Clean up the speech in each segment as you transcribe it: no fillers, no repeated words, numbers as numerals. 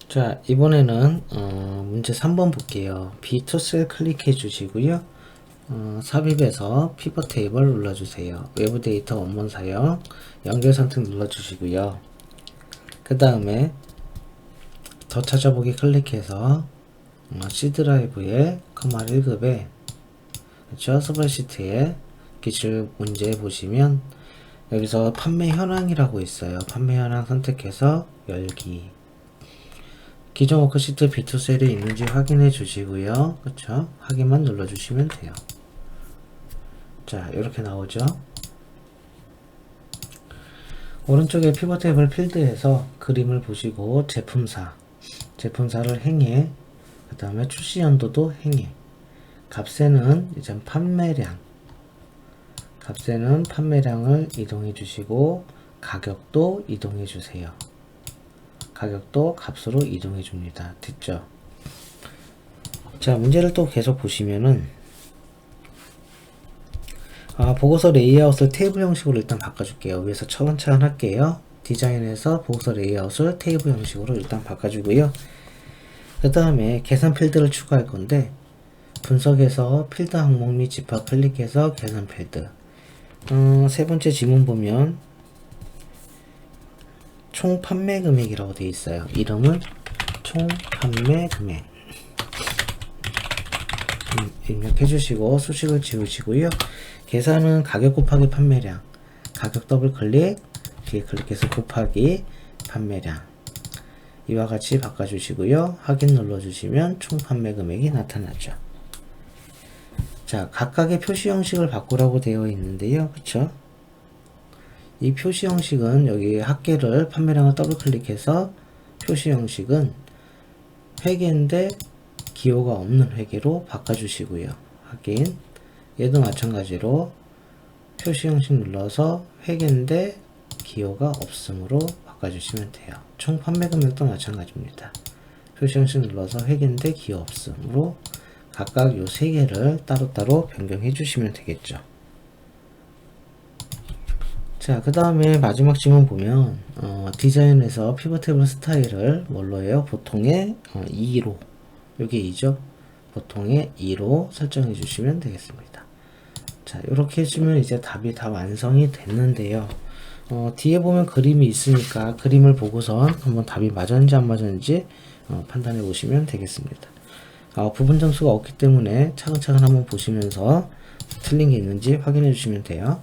자, 이번에는 문제 3번 볼게요. B2셀 클릭해 주시고요. 삽입에서 피벗 테이블 눌러주세요. 외부 데이터 원본 사용 연결 선택 눌러주시고요. 그 다음에 더 찾아보기 클릭해서 C 드라이브에 컴마 1급에 그렇죠? 스프레시트에 기출 문제 보시면 여기서 판매 현황이라고 있어요. 판매 현황 선택해서 열기. 기존 워크시트 B2셀이 있는지 확인해 주시고요. 그쵸? 확인만 눌러주시면 돼요. 자, 이렇게 나오죠. 오른쪽에 피벗 테이블 필드에서 그림을 보시고 제품사를 행해, 그 다음에 출시 연도도 행해, 값세는 이제 판매량을 이동해 주시고 가격도 이동해 주세요. 가격도 값으로 이동해 줍니다. 됐죠? 자, 문제를 또 계속 보시면은 보고서 레이아웃을 테이블 형식으로 일단 바꿔줄게요. 위에서 차근차근 할게요. 디자인에서 보고서 레이아웃을 테이블 형식으로 일단 바꿔주고요. 그 다음에 계산 필드를 추가할 건데 분석에서 필드 항목 및 집합 클릭해서 계산 필드. 세 번째 지문 보면 총 판매 금액이라고 되어 있어요. 이름은 총 판매 금액. 입력해 주시고 수식을 지우시고요. 계산은 가격 곱하기 판매량. 가격 더블 클릭, 뒤에 클릭해서 곱하기 판매량. 이와 같이 바꿔주시고요. 확인 눌러주시면 총 판매 금액이 나타나죠. 자, 각각의 표시 형식을 바꾸라고 되어 있는데요. 그쵸? 이 표시 형식은 여기 합계를 판매량을 더블 클릭해서 표시 형식은 회계인데 기호가 없는 회계로 바꿔주시고요. 확인. 얘도 마찬가지로 표시 형식 눌러서 회계인데 기호가 없음으로 바꿔주시면 돼요. 총 판매 금액도 마찬가지입니다. 표시 형식 눌러서 회계인데 기호 없음으로 각각 요 세 개를 따로따로 변경해 주시면 되겠죠. 자, 그 다음에 마지막 지문 보면 디자인에서 피벗 테이블 스타일을 뭘로 해요? 보통의 2로, 요게 2죠? 보통의 2로 설정해 주시면 되겠습니다. 자, 이렇게 해주면 이제 답이 다 완성이 됐는데요. 뒤에 보면 그림이 있으니까 그림을 보고선 한번 답이 맞았는지 안 맞았는지 판단해 보시면 되겠습니다. 부분 점수가 없기 때문에 차근차근 한번 보시면서 틀린 게 있는지 확인해 주시면 돼요.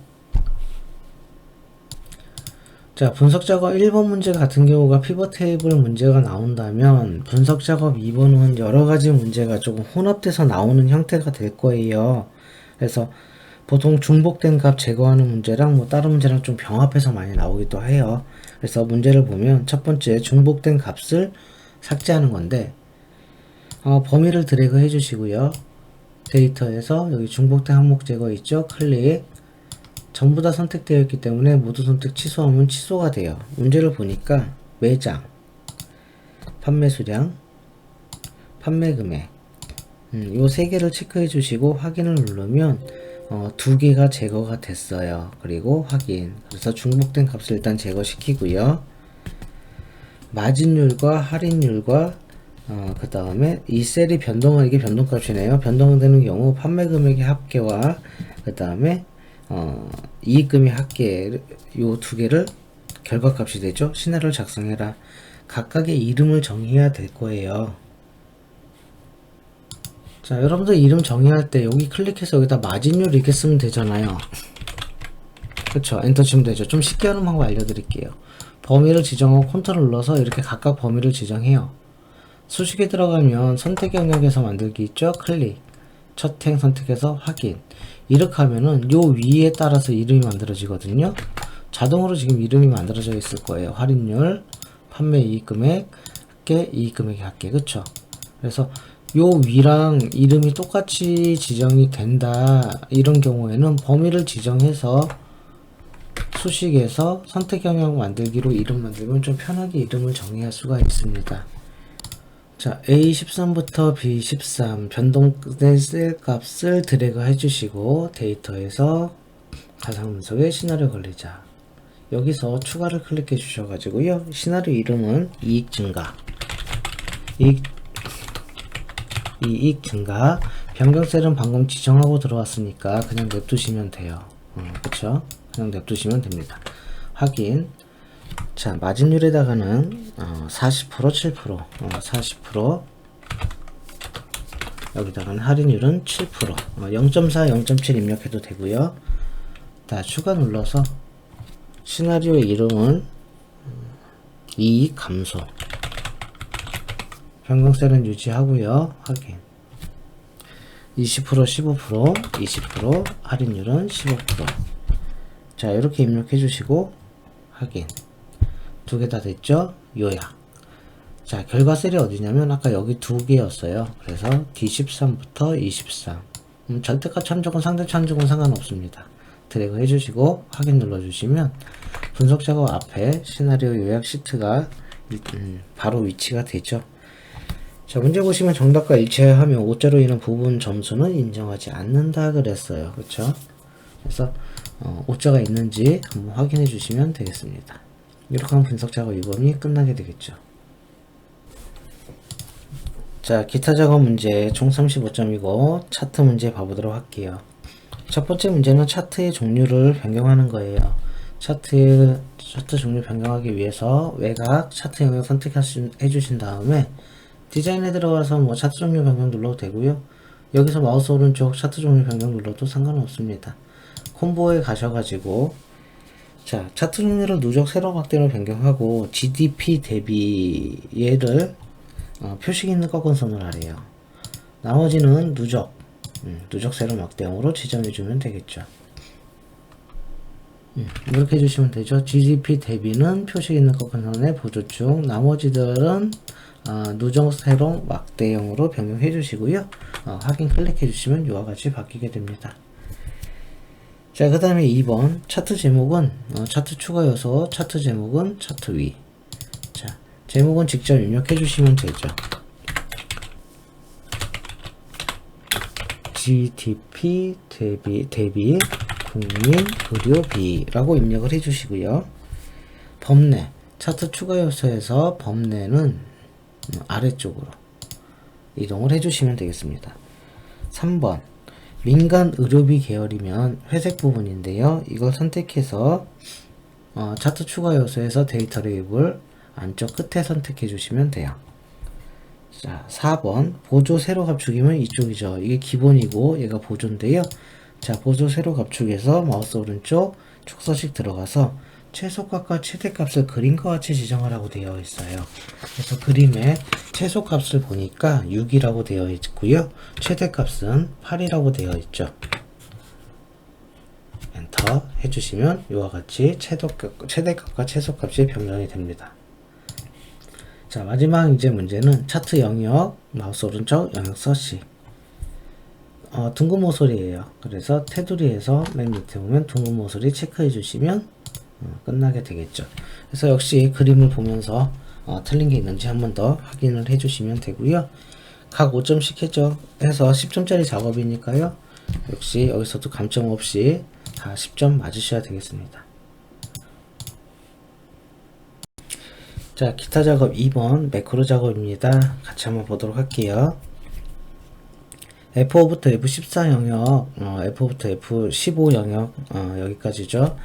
자, 분석 작업 1번 문제 같은 경우가 피벗 테이블 문제가 나온다면 분석 작업 2번은 여러 가지 문제가 조금 혼합돼서 나오는 형태가 될 거예요. 그래서 보통 중복된 값 제거하는 문제랑 뭐 다른 문제랑 좀 병합해서 많이 나오기도 해요. 그래서 문제를 보면 첫 번째 중복된 값을 삭제하는 건데 범위를 드래그 해 주시고요. 데이터에서 여기 중복된 항목 제거 있죠? 클릭. 전부 다 선택되어 있기 때문에 모두 선택 취소하면 취소가 돼요. 문제를 보니까 매장, 판매 수량, 판매 금액 요 세 개를 체크해 주시고 확인을 누르면 두 개가 제거가 됐어요. 그리고 확인. 그래서 중복된 값을 일단 제거시키고요. 마진율과 할인율과 그 다음에 이 셀이 변동한 이게 변동값이네요. 변동되는 경우 판매 금액의 합계와 그 다음에 이익금의 합계 요 두 개를 결과값이 되죠. 시나리오를 작성해라. 각각의 이름을 정의해야 될 거예요. 자, 여러분들 이름 정의할 때 여기 클릭해서 여기다 마진율 이렇게 쓰면 되잖아요. 그쵸? 엔터 치면 되죠. 좀 쉽게 하는 방법 알려드릴게요. 범위를 지정하고 컨트롤 눌러서 이렇게 각각 범위를 지정해요. 수식에 들어가면 선택 영역에서 만들기 있죠? 클릭. 첫 행 선택해서 확인. 이렇게 하면은 요 위에 따라서 이름이 만들어지거든요. 자동으로 지금 이름이 만들어져 있을 거예요. 할인율, 판매 이익금액, 합계, 이익금액의 합계. 그쵸? 그래서 요 위랑 이름이 똑같이 지정이 된다. 이런 경우에는 범위를 지정해서 수식에서 선택 영역 만들기로 이름 만들면 좀 편하게 이름을 정의할 수가 있습니다. 자, A13부터 B13 변동된 셀 값을 드래그 해주시고 데이터에서 가상 분석에 시나리오 걸리자. 여기서 추가를 클릭해 주셔가지고요. 시나리오 이름은 이익 증가. 이익 증가. 변경셀은 방금 지정하고 들어왔으니까 그냥 냅두시면 돼요. 그쵸? 그냥 냅두시면 됩니다. 확인. 자, 마진율에다가는 40%, 7%, 40%, 여기다가는 할인율은 7%, 0.4, 0.7 입력해도 되고요. 자, 추가 눌러서 시나리오 이름은 이익 감소, 변경셀은 유지하고요. 확인. 20%, 15%, 20%, 할인율은 15%. 자, 이렇게 입력해 주시고 확인. 두 개 다 됐죠? 요약. 자, 결과셀이 어디냐면 아까 여기 두 개였어요. 그래서 D13부터 23. 절대값 참조건 상대 참조건 상관없습니다. 드래그 해주시고 확인 눌러주시면 분석 작업 앞에 시나리오 요약 시트가 바로 위치가 되죠. 자, 문제 보시면 정답과 일치하며 오자로 인한 부분 점수는 인정하지 않는다 그랬어요. 그렇죠? 그래서 오자가 있는지 한번 확인해 주시면 되겠습니다. 이렇게 하면 분석 작업 2번이 끝나게 되겠죠. 자, 기타 작업 문제 총 35점이고 차트 문제 봐보도록 할게요. 첫 번째 문제는 차트의 종류를 변경하는 거예요. 차트 종류 변경하기 위해서 외곽 차트 영역 선택해 주신 다음에 디자인에 들어가서 뭐 차트 종류 변경 눌러도 되고요. 여기서 마우스 오른쪽 차트 종류 변경 눌러도 상관없습니다. 콤보에 가셔가지고 자, 차트 종류를 누적 세로 확대로 변경하고 GDP 대비 얘를 표식 있는 꺾은 선을 하래요. 나머지는 누적 세로 막대형으로 지정해주면 되겠죠. 이렇게 해주시면 되죠. GDP 대비는 표식 있는 꺾은 선의 보조축, 나머지들은 누적 세로 막대형으로 변경해 주시고요. 확인 클릭해 주시면 이와 같이 바뀌게 됩니다. 자, 그 다음에 2번 차트 제목은 차트 추가 요소, 차트 제목은 차트 위. 자, 제목은 직접 입력해 주시면 되죠. GDP 대비 국민 의료비라고 입력을 해 주시고요. 범례 차트 추가 요소에서 범례는 아래쪽으로 이동을 해 주시면 되겠습니다. 3번 민간 의료비 계열이면 회색 부분인데요. 이걸 선택해서 차트 추가 요소에서 데이터 레이블 안쪽 끝에 선택해 주시면 돼요. 자, 4번 보조 세로 압축이면 이쪽이죠. 이게 기본이고 얘가 보조인데요. 자, 보조 세로 압축에서 마우스 오른쪽 축소식 들어가서 최소값과 최대값을 그림과 같이 지정하라고 되어 있어요. 그래서 그림에 최소값을 보니까 6이라고 되어 있고요. 최대값은 8이라고 되어 있죠. 엔터 해주시면 이와 같이 최대값과 최소값이 변경이 됩니다. 자, 마지막 이제 문제는 차트 영역, 마우스 오른쪽 영역 서식. 둥근 모서리예요. 그래서 테두리에서 맨 밑에 보면 둥근 모서리 체크해 주시면 끝나게 되겠죠. 그래서 역시 그림을 보면서 틀린 게 있는지 한 번 더 확인을 해 주시면 되고요. 각 5점씩 해서 10점짜리 작업이니까요. 역시 여기서도 감점 없이 다 10점 맞으셔야 되겠습니다. 자, 기타 작업 2번 매크로 작업입니다. 같이 한번 보도록 할게요. F5부터 F14 영역, F5부터 F15 영역, 여기까지죠.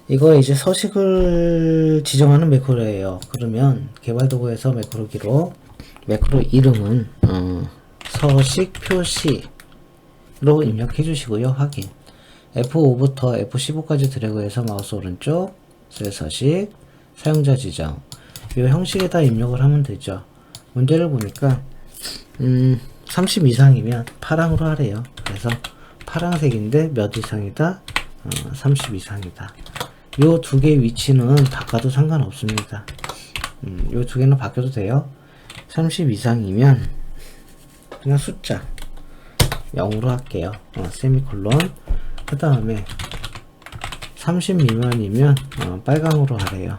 이거 이제 서식을 지정하는 매크로예요. 그러면 개발도구에서 매크로 기록, 매크로 이름은 서식 표시로 입력해 주시고요. 확인. F5부터 F15까지 드래그해서 마우스 오른쪽 셀 서식, 사용자 지정. 이 형식에다 입력을 하면 되죠. 문제를 보니까 30 이상이면 파랑으로 하래요. 그래서 파랑색인데 몇 이상이다? 30 이상이다. 요 두 개의 위치는 바꿔도 상관없습니다. 요 두 개는 바뀌어도 돼요. 30 이상이면 그냥 숫자 0으로 할게요. 세미콜론. 그 다음에 30 미만이면 빨강으로 하래요.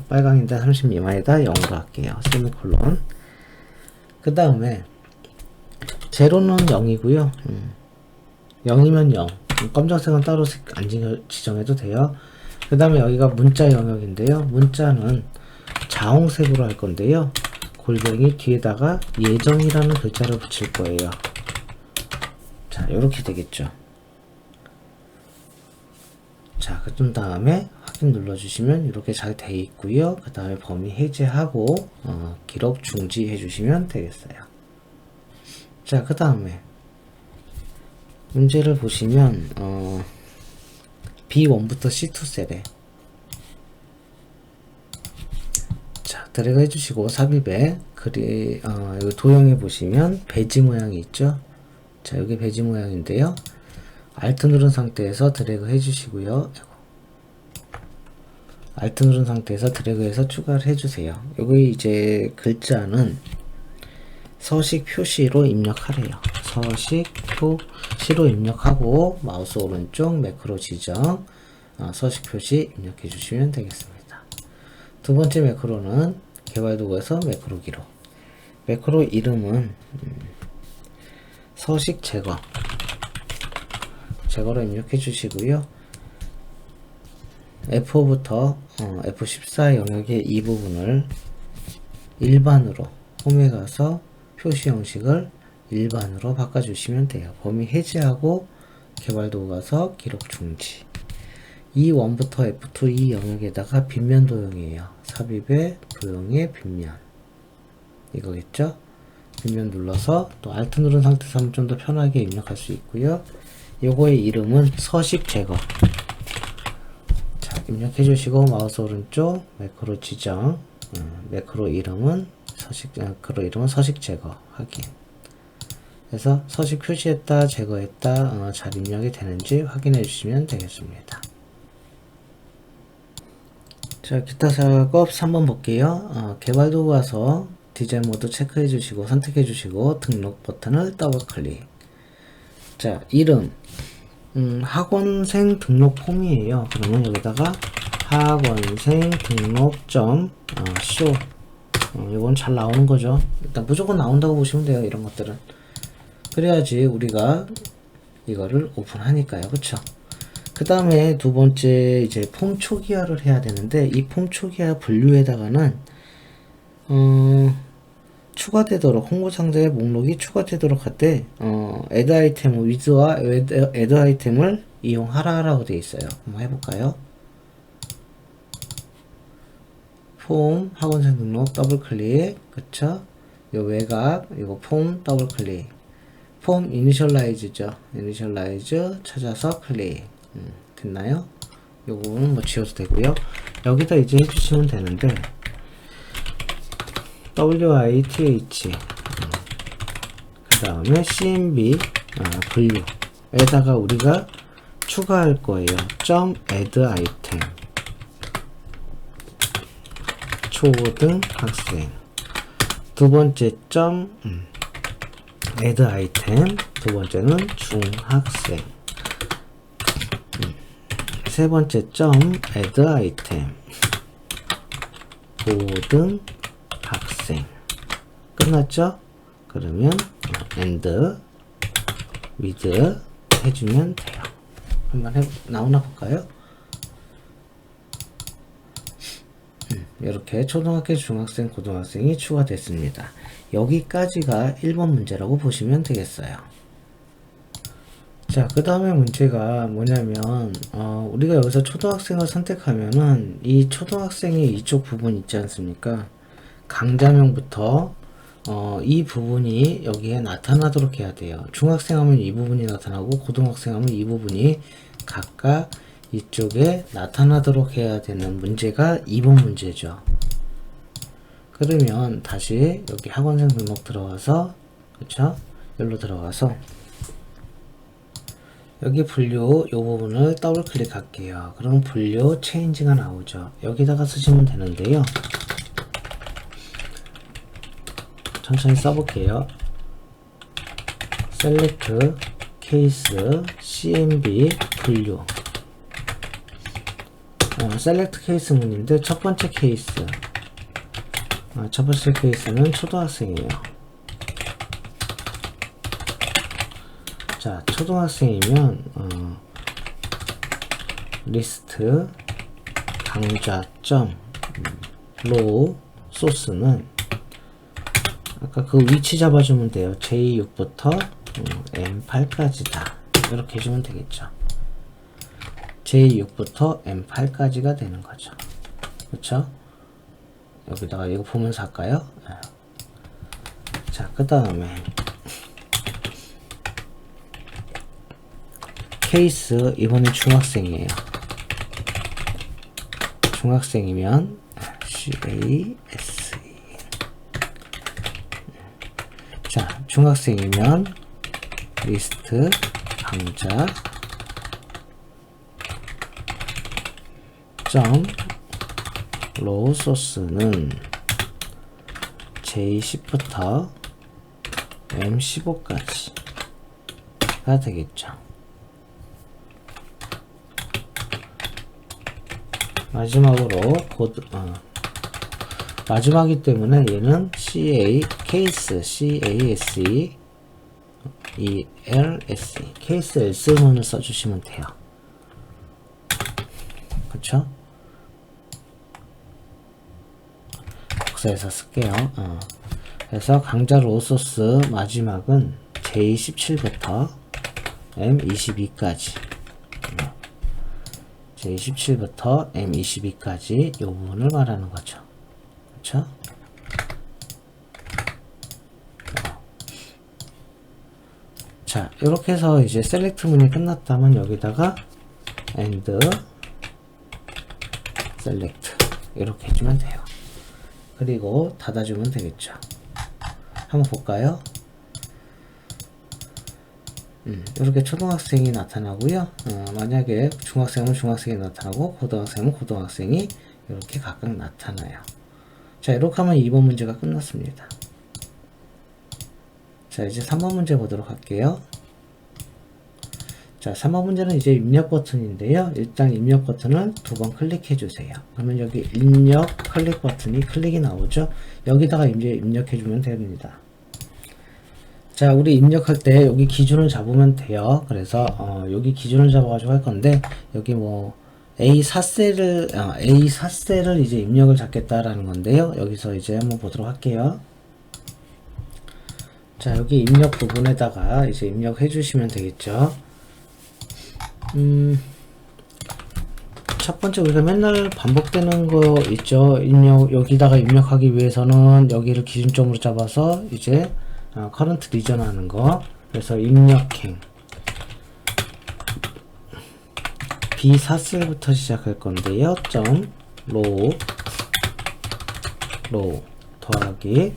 빨강인데 30 미만이다 0으로 할게요. 세미콜론. 그 다음에 제로는 0이고요. 0이면 0. 검정색은 따로 안 지정해도 돼요. 그 다음에 여기가 문자 영역인데요. 문자는 자홍색으로 할 건데요. 골뱅이 뒤에다가 예정이라는 글자를 붙일 거예요. 자, 이렇게 되겠죠. 자, 그 다음에 확인 눌러주시면 이렇게 잘 돼 있고요. 그 다음에 범위 해제하고 기록 중지 해주시면 되겠어요. 자, 그 다음에 문제를 보시면 B1부터 C2 셀에 자, 드래그 해주시고 삽입에 여기 도형에 보시면 배지 모양이 있죠. 자, 여기 배지 모양인데요. Alt 누른 상태에서 드래그 해주시고요. Alt 누른 상태에서 드래그해서 추가를 해주세요. 여기 이제 글자는 서식 표시로 입력하래요. 서식 표시로 입력하고 마우스 오른쪽 매크로 지정 서식 표시 입력해 주시면 되겠습니다. 두 번째 매크로는 개발 도구에서 매크로 기록. 매크로 이름은 서식 제거로 입력해 주시고요. F5부터 F14 영역의 이 부분을 일반으로 홈에 가서 표시 형식을 일반으로 바꿔주시면 돼요. 범위 해제하고 개발 도구 가서 기록 중지. E1부터 F2 이 영역에다가 빗면 도형이에요. 삽입의 도형의 빗면 이거겠죠? 빗면 눌러서 또 Alt 누른 상태에서 하면 좀 더 편하게 입력할 수 있고요. 요거의 이름은 서식 제거. 자, 입력해 주시고 마우스 오른쪽 매크로 지정. 매크로 이름은 서식 제거 확인. 그래서 서식 표시했다, 제거했다, 잘 입력이 되는지 확인해 주시면 되겠습니다. 자, 기타 작업 3번 볼게요. 개발 도구 가서 디자인 모드 체크해 주시고 선택해 주시고 등록 버튼을 더블 클릭. 자, 이름 학원생 등록 폼이에요. 그러면 여기다가 학원생 등록점 쇼. 이건 잘 나오는 거죠. 일단 무조건 나온다고 보시면 돼요. 이런 것들은. 그래야지 우리가 이거를 오픈하니까요. 그쵸? 그 다음에 두 번째 이제 폼 초기화를 해야 되는데 이 폼 초기화 분류에다가는 추가되도록 홍보 상자의 목록이 추가되도록 할 때 add 아이템 with와 add 아이템을 이용하라라고 되어 있어요. 한번 해볼까요? 폼 학원생 등록 더블 클릭. 그쵸? 요 외곽 이거 폼 더블 클릭. 폼 이니셜라이즈죠. 이니셜라이즈 찾아서 클릭. 됐나요? 요 부분은 뭐 지워도 되고요. 여기다 이제 해주시면 되는데 WITH 그 다음에 CMB 분류에다가 우리가 추가할 거예요. add 아이템 초등학생. 두 번째 add 아이템, 두 번째는 중학생. 세 번째 add 아이템 고등학생. 끝났죠? 그러면 and with 해주면 돼요. 한번 나오나 볼까요? 이렇게 초등학교, 중학생, 고등학생이 추가됐습니다. 여기까지가 1번 문제라고 보시면 되겠어요. 자, 그 다음에 문제가 뭐냐면 우리가 여기서 초등학생을 선택하면은 이 초등학생의 이쪽 부분 있지 않습니까? 강자명부터 이 부분이 여기에 나타나도록 해야 돼요. 중학생 하면 이 부분이 나타나고 고등학생 하면 이 부분이 각각 이쪽에 나타나도록 해야 되는 문제가 2번 문제죠. 그러면 다시 여기 학원생 등록 들어가서, 그쵸? 여기로 들어가서 여기 분류 요 부분을 더블 클릭할게요. 그럼 분류 체인지가 나오죠. 여기다가 쓰시면 되는데요. 천천히 써볼게요. select case cmb 분류. select case 문인데 첫 번째 케이스. 첫 번째 케이스는 초등학생이에요. 자, 초등학생이면 리스트 강좌점 로우 소스는 아까 그 위치 잡아주면 돼요. J6부터 M8까지다. 이렇게 해주면 되겠죠. J6부터 M8까지가 되는 거죠. 그쵸? 여기다가 이거 보면서 할까요? 자, 그 다음에 케이스, 이번엔 중학생이에요. 중학생이면 CASE. 자, 중학생이면 리스트 강좌 점 로우 소스는 J10부터 M15까지가 되겠죠. 마지막으로 마지막이기 때문에 얘는 케이스 CASE ELSE 케이스 S문을 써주시면 돼요. 그쵸? 복사해서 쓸게요. 그래서 강좌 로소스 마지막은 J17부터 M22까지 J17부터 M22까지 요 부분을 말하는 거죠. 그쵸? 자, 이렇게 해서 이제 셀렉트 문이 끝났다면 여기다가 and select 이렇게 해주면 돼요. 그리고 닫아주면 되겠죠. 한번 볼까요? 이렇게 초등학생이 나타나고요. 만약에 중학생은 중학생이 나타나고 고등학생은 고등학생이 이렇게 각각 나타나요. 자, 이렇게 하면 2번 문제가 끝났습니다. 자, 이제 3번 문제 보도록 할게요. 자, 3번 문제는 이제 입력 버튼인데요. 일단 입력 버튼을 2번 클릭해 주세요. 그러면 여기 입력 클릭 버튼이 클릭이 나오죠. 여기다가 이제 입력해 주면 됩니다. 자, 우리 입력할 때 여기 기준을 잡으면 돼요. 그래서 여기 기준을 잡아가지고 할 건데 여기 뭐 A4셀을 이제 입력을 잡겠다라는 건데요. 여기서 이제 한번 보도록 할게요. 자, 여기 입력 부분에다가 이제 입력해 주시면 되겠죠. 첫 번째 우리가 맨날 반복되는 거 있죠. 여기다가 입력하기 위해서는 여기를 기준점으로 잡아서 이제 커런트 리전 하는 거. 그래서 입력행 B4셀부터 시작할 건데요. 점 로우 더하기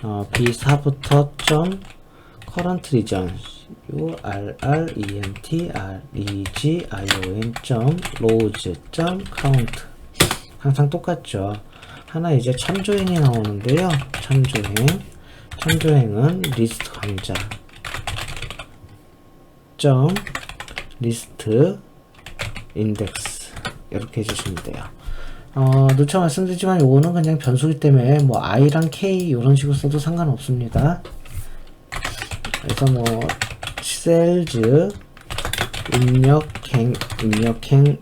B4부터 점 커런트 리전 urrentregion 점 rows 점 count 항상 똑같죠. 하나 이제 참조행이 나오는데요. 참조행은 리스트 강좌 점 리스트 인덱스 이렇게 해주시면 돼요. 누차 말씀드리지만 요거는 그냥 변수기 때문에 뭐 i랑 k 이런 식으로 써도 상관없습니다. 그래서 뭐 셀즈 입력행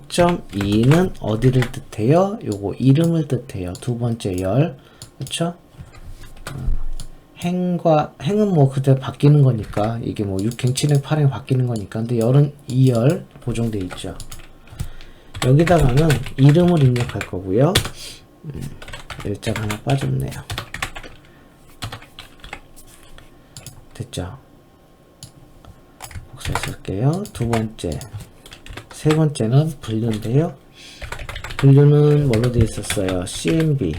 점 2는 어디를 뜻해요? 요거 이름을 뜻해요. 두 번째 열, 그쵸? 행은 뭐 그대로 바뀌는 거니까 이게 뭐 6행, 7행, 8행 바뀌는 거니까. 근데 열은 2열 보정돼 있죠. 여기다가는 이름을 입력할 거고요. 일자가 하나 빠졌네요. 됐죠? 복사해줄게요. 두 번째, 세 번째는 분류인데요. 분류는 뭘로 되어 있었어요? CMB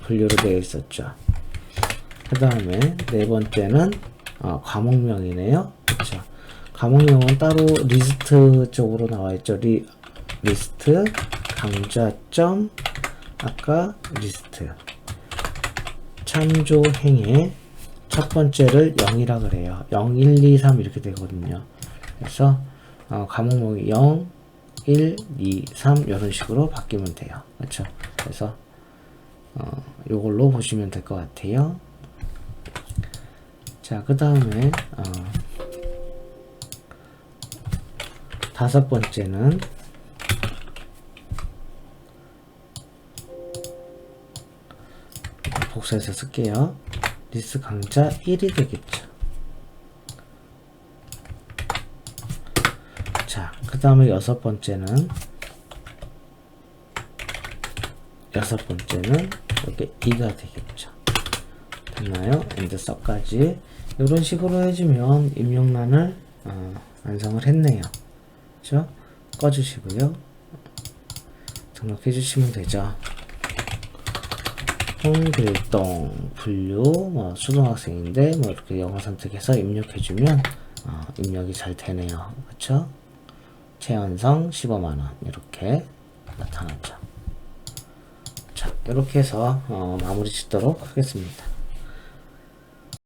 분류로 되어 있었죠. 그 다음에 네 번째는 과목명이네요. 그렇죠. 과목명은 따로 리스트 쪽으로 나와 있죠. 리스트 강좌점 아까 리스트 참조행의 첫 번째를 0이라 그래요. 0, 1, 2, 3 이렇게 되거든요. 그래서 과목명이 0, 1, 2, 3 이런 식으로 바뀌면 돼요. 그렇죠. 그래서 요걸로 보시면 될 것 같아요. 자, 그 다음에 다섯 번째는 복사해서 쓸게요. 리스트 강좌 1이 되겠죠. 자, 그 다음에 여섯 번째는 이렇게 2가 되겠죠. 됐나요? 엔드 서까지 이런 식으로 해주면 입력란을 완성을 했네요. 그죠? 꺼주시고요. 등록해 주시면 되죠. 홍길동 분류 초등학생인데 이렇게 영어 선택해서 입력해 주면 입력이 잘 되네요. 그쵸? 최연성 15만원 이렇게 나타나죠. 자, 이렇게 해서 마무리 짓도록 하겠습니다.